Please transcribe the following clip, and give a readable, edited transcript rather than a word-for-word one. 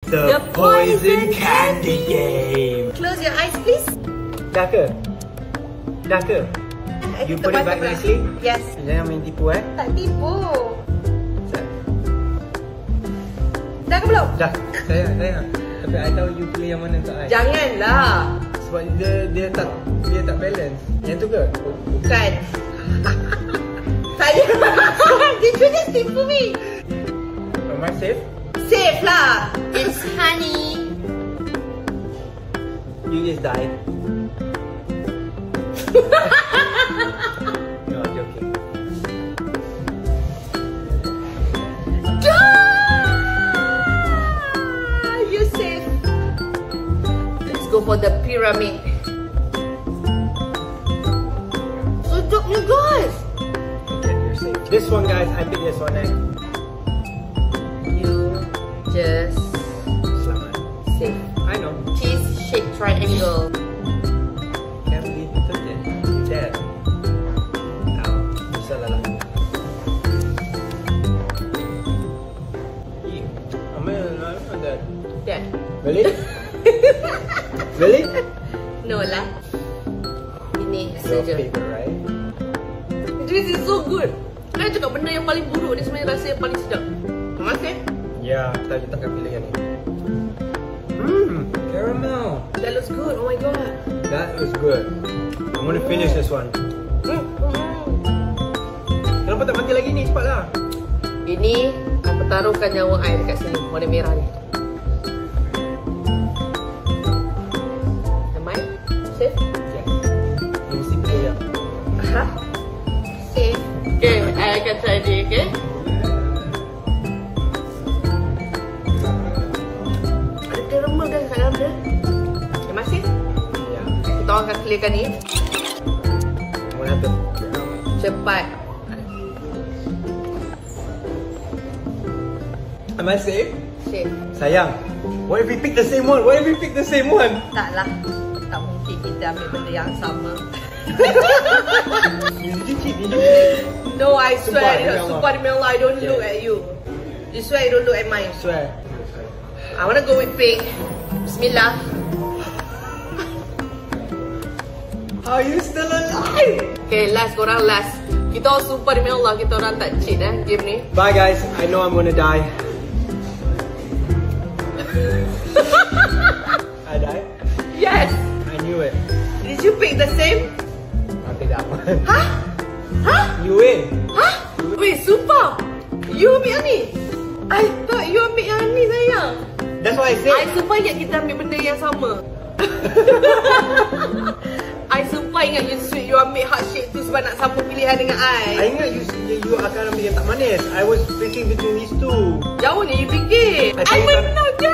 The poison candy game. Close your eyes, please. Dah ke? Dah ke? You put it back nicely? Yes. Jangan main tipu Tak tipu. Dah ke belum? Dah. Sayang. Tapi I tahu you pilih yang mana untuk I. Janganlah. Sebab dia tak balance. Yang tu ke? Bukan. Saya. Did you just tipu me? Am I safe? Safe lah. It's honey. You just died. No, I'm joking. You safe. Let's go for the pyramid. Sedapnya guys. Okay, you're safe. This one guys, I pick this one You just Selamat. safe. I know. Cheese shaped triangle. Can't believe you took it. You're dead. Ow. Bisa lah. I'm dead. Dead. Really? Really? No lah. Ini Your saja. favorite, right? This is so good. Saya cakap benda yang paling buruk ni sebenarnya rasa yang paling sedap. Terima kasih. Ya, kita takkan pilih yang ni. Caramel. That looks good. Oh my god. That was good. I'm gonna finish this one. Kenapa tak mati lagi ni? Cepatlah. Ini aku taruhkan nyawa air dekat sini. Warna merah ni. Am I safe? Yes. You mesti pilih yang. Aha. Safe. Okay, I akan try dia, okay? Ada caramel kan kat dalam dia? Okay, masih? Ya. Kita orang akan clearkan ni. Mana tu? Cepat. Am I safe? Safe. Sayang. What if we pick the same one? What if we pick the same one? Taklah. Tak mungkin kita ambil benda yang sama. Did you cheat? Did you cheat? No, I swear. Sumpah, Sumpah demi Allah, I don't look at you. You swear you don't look at mine. Swear. I wanna go with pink. Bismillah. Are you still alive? Okay, last. Korang last. Kita orang sumpah demi Allah, kita orang tak cheat game ni. Bye guys. I know I'm gonna die. I died? Yes. I knew it. Did you pick the same? I'll take that one. Hah? Hah? You win. Hah? Wait, sumpah. You ambil yang ni? I thought you ambil yang ni, sayang. That's what I said. I sumpah ingat kita ambil benda yang sama. I sumpah ingat you ambil heart shape tu sebab nak sama pilihan dengan I I. ingat you akan ambil yang tak manis. I was thinking between these two. Jauh ni you fikir. I I think menang je.